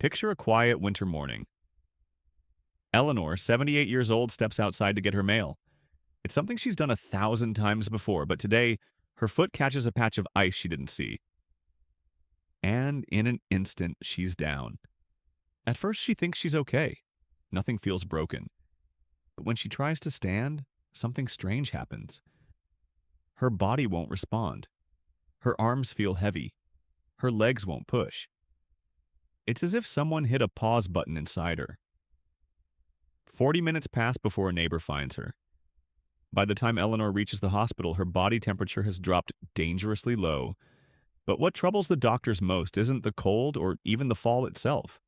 Picture a quiet winter morning. Eleanor, 78 years old, steps outside to get her mail. It's something she's done 1,000 times before, but today, her foot catches a patch of ice she didn't see. And in an instant, she's down. At first, she thinks she's okay. Nothing feels broken. But when she tries to stand, something strange happens. Her body won't respond. Her arms feel heavy. Her legs won't push. It's as if someone hit a pause button inside her. 40 minutes pass before a neighbor finds her. By the time Eleanor reaches the hospital, her body temperature has dropped dangerously low. But what troubles the doctors most isn't the cold or even the fall itself.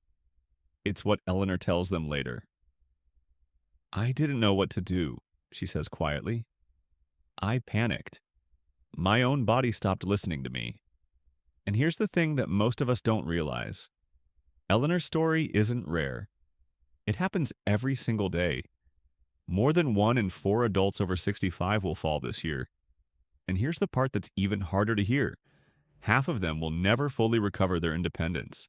It's what Eleanor tells them later. "I didn't know what to do," she says quietly. "I panicked. My own body stopped listening to me." And here's the thing that most of us don't realize. Eleanor's story isn't rare. It happens every single day. More than 1 in 4 adults over 65 will fall this year. And here's the part that's even harder to hear. Half of them will never fully recover their independence.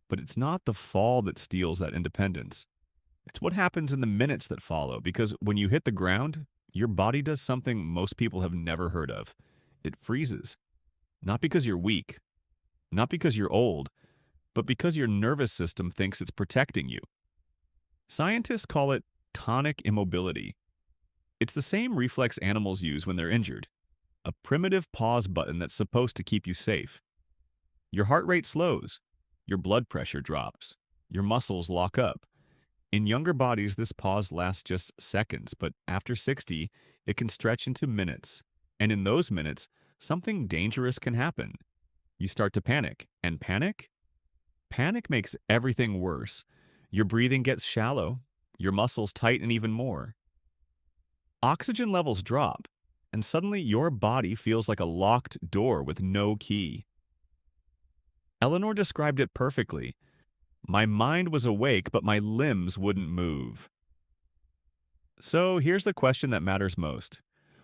But it's not the fall that steals that independence. It's what happens in the minutes that follow, because when you hit the ground, your body does something most people have never heard of. It freezes. Not because you're weak, not because you're old, but because your nervous system thinks it's protecting you. Scientists call it tonic immobility. It's the same reflex animals use when they're injured, a primitive pause button that's supposed to keep you safe. Your heart rate slows, your blood pressure drops, your muscles lock up. In younger bodies, this pause lasts just seconds, but after 60, it can stretch into minutes. And in those minutes, something dangerous can happen. You start to panic, and panic? Panic makes everything worse. Your breathing gets shallow, your muscles tighten even more. Oxygen levels drop, and suddenly your body feels like a locked door with no key. Eleanor described it perfectly. "My mind was awake, but my limbs wouldn't move." So here's the question that matters most.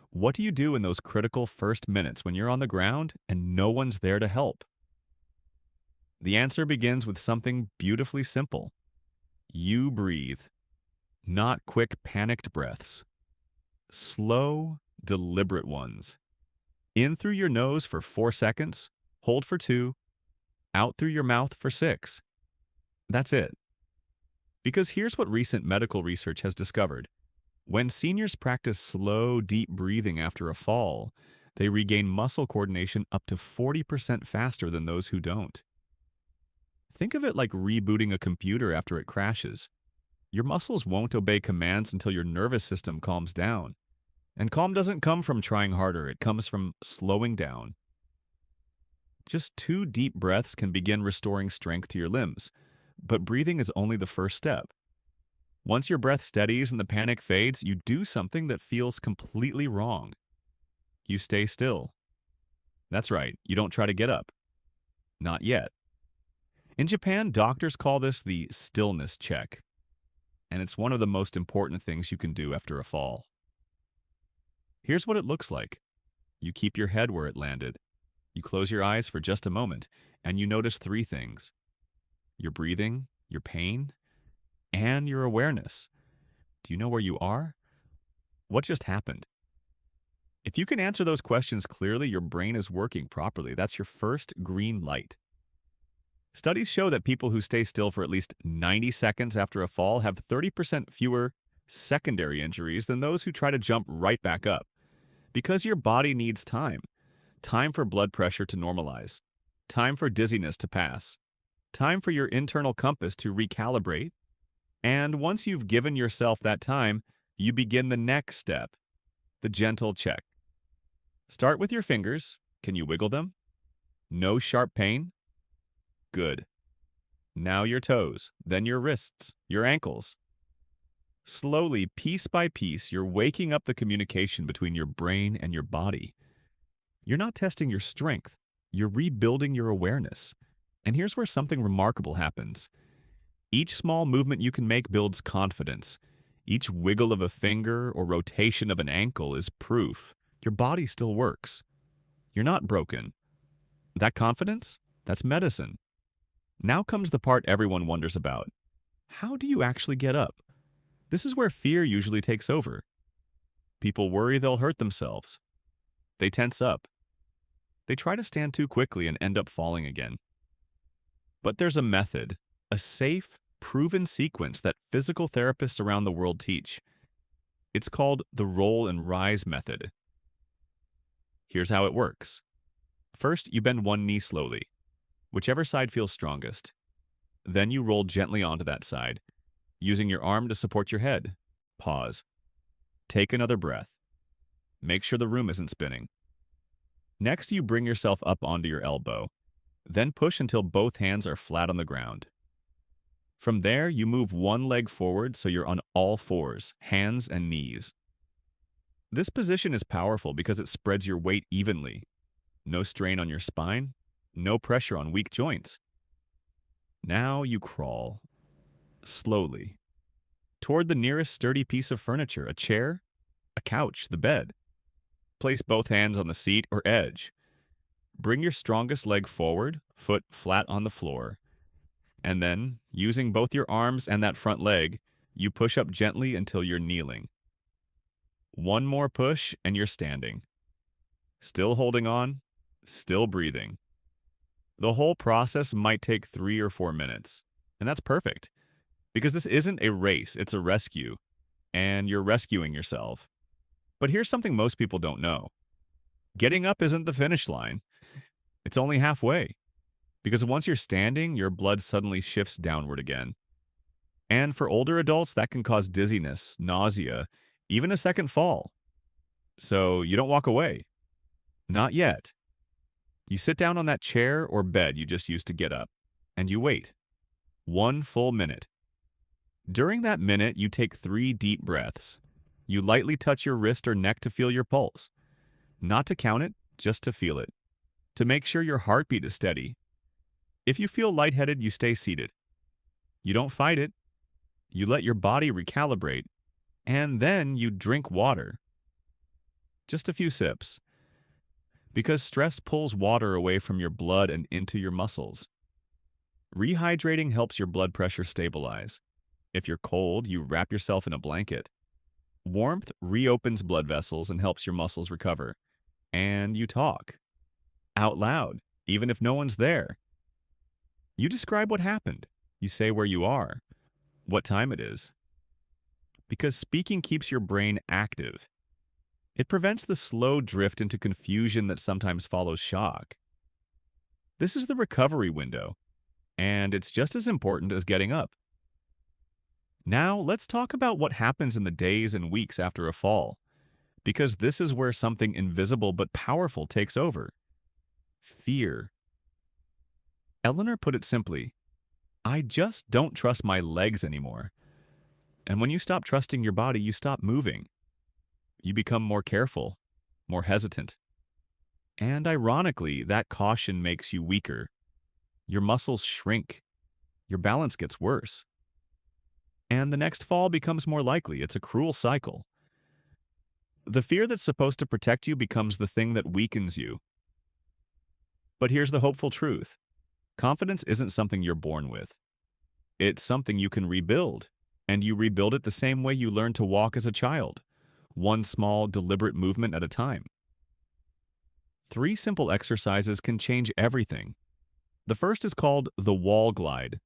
What do you do in those critical first minutes when you're on the ground and no one's there to help? The answer begins with something beautifully simple. You breathe. Not quick, panicked breaths. Slow, deliberate ones. In through your nose for 4 seconds, hold for 2, out through your mouth for 6. That's it. Because here's what recent medical research has discovered. When seniors practice slow, deep breathing after a fall, they regain muscle coordination up to 40% faster than those who don't. Think of it like rebooting a computer after it crashes. Your muscles won't obey commands until your nervous system calms down. And calm doesn't come from trying harder, it comes from slowing down. Just 2 deep breaths can begin restoring strength to your limbs, but breathing is only the first step. Once your breath steadies and the panic fades, you do something that feels completely wrong. You stay still. That's right, you don't try to get up. Not yet. In Japan, doctors call this the stillness check, and it's one of the most important things you can do after a fall. Here's what it looks like. You keep your head where it landed. You close your eyes for just a moment, and you notice 3 things. Your breathing, your pain, and your awareness. Do you know where you are? What just happened? If you can answer those questions clearly, your brain is working properly. That's your first green light. Studies show that people who stay still for at least 90 seconds after a fall have 30% fewer secondary injuries than those who try to jump right back up. Because your body needs time. Time for blood pressure to normalize. Time for dizziness to pass. Time for your internal compass to recalibrate. And once you've given yourself that time, you begin the next step, the gentle check. Start with your fingers. Can you wiggle them? No sharp pain? Good. Now your toes, then your wrists, your ankles. Slowly, piece by piece, you're waking up the communication between your brain and your body. You're not testing your strength. You're rebuilding your awareness. And here's where something remarkable happens. Each small movement you can make builds confidence. Each wiggle of a finger or rotation of an ankle is proof your body still works. You're not broken. That confidence, that's medicine. Now comes the part everyone wonders about. How do you actually get up? This is where fear usually takes over. People worry they'll hurt themselves. They tense up. They try to stand too quickly and end up falling again. But there's a method, a safe, proven sequence that physical therapists around the world teach. It's called the roll and rise method. Here's how it works. First, you bend one knee slowly, whichever side feels strongest. Then you roll gently onto that side, using your arm to support your head. Pause. Take another breath. Make sure the room isn't spinning. Next, you bring yourself up onto your elbow. Then push until both hands are flat on the ground. From there, you move one leg forward so you're on all fours, hands and knees. This position is powerful because it spreads your weight evenly. No strain on your spine, no pressure on weak joints. Now you crawl, slowly, toward the nearest sturdy piece of furniture, a chair, a couch, the bed. Place both hands on the seat or edge. Bring your strongest leg forward, foot flat on the floor. And then, using both your arms and that front leg, you push up gently until you're kneeling. One more push and you're standing. Still holding on, still breathing. The whole process might take 3 or 4 minutes. And that's perfect, because this isn't a race, it's a rescue. And you're rescuing yourself. But here's something most people don't know. Getting up isn't the finish line. It's only halfway. Because once you're standing, your blood suddenly shifts downward again. And for older adults, that can cause dizziness, nausea, even a second fall. So you don't walk away. Not yet. You sit down on that chair or bed you just used to get up, and you wait. 1 full minute. During that minute, you take 3 deep breaths. You lightly touch your wrist or neck to feel your pulse. Not to count it, just to feel it. To make sure your heartbeat is steady. If you feel lightheaded, you stay seated. You don't fight it. You let your body recalibrate, and then you drink water. Just a few sips. Because stress pulls water away from your blood and into your muscles. Rehydrating helps your blood pressure stabilize. If you're cold, you wrap yourself in a blanket. Warmth reopens blood vessels and helps your muscles recover. And you talk. Out loud, even if no one's there. You describe what happened. You say where you are, what time it is. Because speaking keeps your brain active. It prevents the slow drift into confusion that sometimes follows shock. This is the recovery window, and it's just as important as getting up. Now, let's talk about what happens in the days and weeks after a fall, because this is where something invisible but powerful takes over. Fear. Eleanor put it simply, I just don't trust my legs anymore. And when you stop trusting your body, you stop moving. You become more careful, more hesitant. And ironically, that caution makes you weaker. Your muscles shrink. Your balance gets worse. And the next fall becomes more likely. It's a cruel cycle. The fear that's supposed to protect you becomes the thing that weakens you. But here's the hopeful truth. Confidence isn't something you're born with. It's something you can rebuild, and you rebuild it the same way you learned to walk as a child, one small, deliberate movement at a time. 3 simple exercises can change everything. The first is called the wall glide.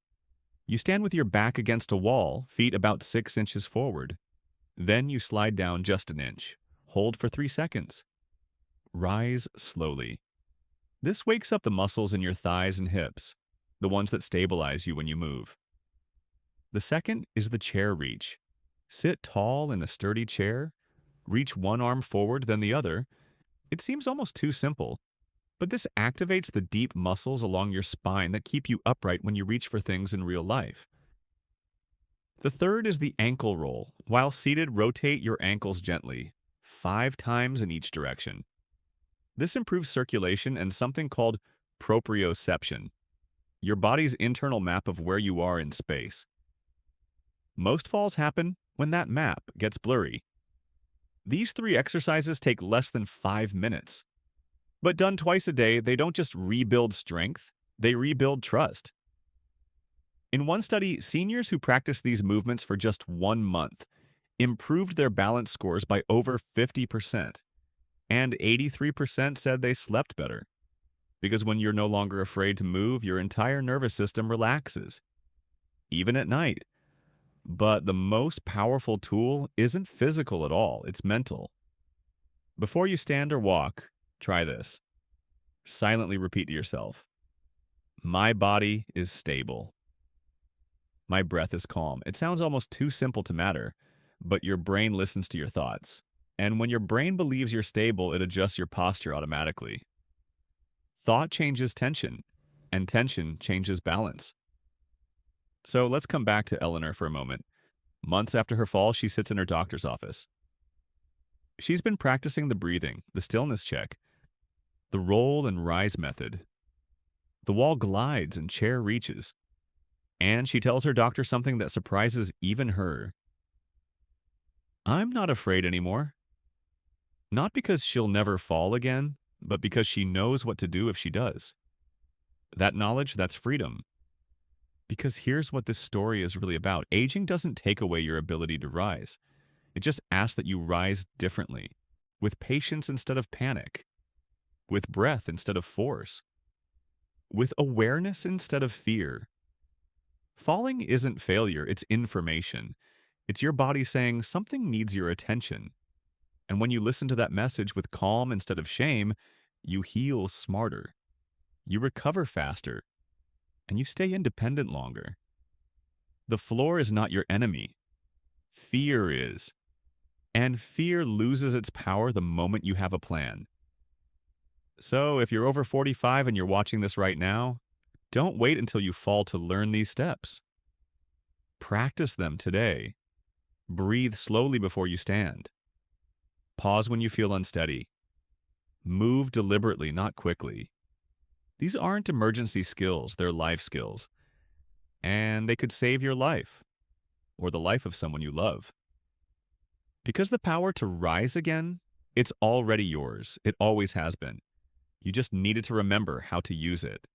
You stand with your back against a wall, feet about 6 inches forward. Then you slide down just an inch. Hold for 3 seconds. Rise slowly. This wakes up the muscles in your thighs and hips, the ones that stabilize you when you move. The second is the chair reach. Sit tall in a sturdy chair. Reach one arm forward, then the other. It seems almost too simple, but this activates the deep muscles along your spine that keep you upright when you reach for things in real life. The third is the ankle roll. While seated, rotate your ankles gently, 5 times in each direction. This improves circulation and something called proprioception, your body's internal map of where you are in space. Most falls happen when that map gets blurry. These 3 exercises take less than 5 minutes. But done twice a day, they don't just rebuild strength, they rebuild trust. In one study, seniors who practiced these movements for just 1 month improved their balance scores by over 50%, and 83% said they slept better. Because when you're no longer afraid to move, your entire nervous system relaxes, even at night. But the most powerful tool isn't physical at all, it's mental. Before you stand or walk, try this. Silently repeat to yourself, my body is stable. My breath is calm. It sounds almost too simple to matter, but your brain listens to your thoughts. And when your brain believes you're stable, it adjusts your posture automatically. Thought changes tension, and tension changes balance. So let's come back to Eleanor for a moment. Months after her fall, she sits in her doctor's office. She's been practicing the breathing, the stillness check, the roll and rise method. The wall glides and chair reaches. And she tells her doctor something that surprises even her. I'm not afraid anymore. Not because she'll never fall again, but because she knows what to do if she does. That knowledge, that's freedom. Because here's what this story is really about. Aging doesn't take away your ability to rise. It just asks that you rise differently, with patience instead of panic, with breath instead of force, with awareness instead of fear. Falling isn't failure, it's information. It's your body saying something needs your attention. And when you listen to that message with calm instead of shame, you heal smarter, you recover faster, and you stay independent longer. The floor is not your enemy. Fear is. And fear loses its power the moment you have a plan. So if you're over 45 and you're watching this right now, don't wait until you fall to learn these steps. Practice them today. Breathe slowly before you stand. Pause when you feel unsteady. Move deliberately, not quickly. These aren't emergency skills, they're life skills. And they could save your life, or the life of someone you love. Because the power to rise again, it's already yours. It always has been. You just needed to remember how to use it.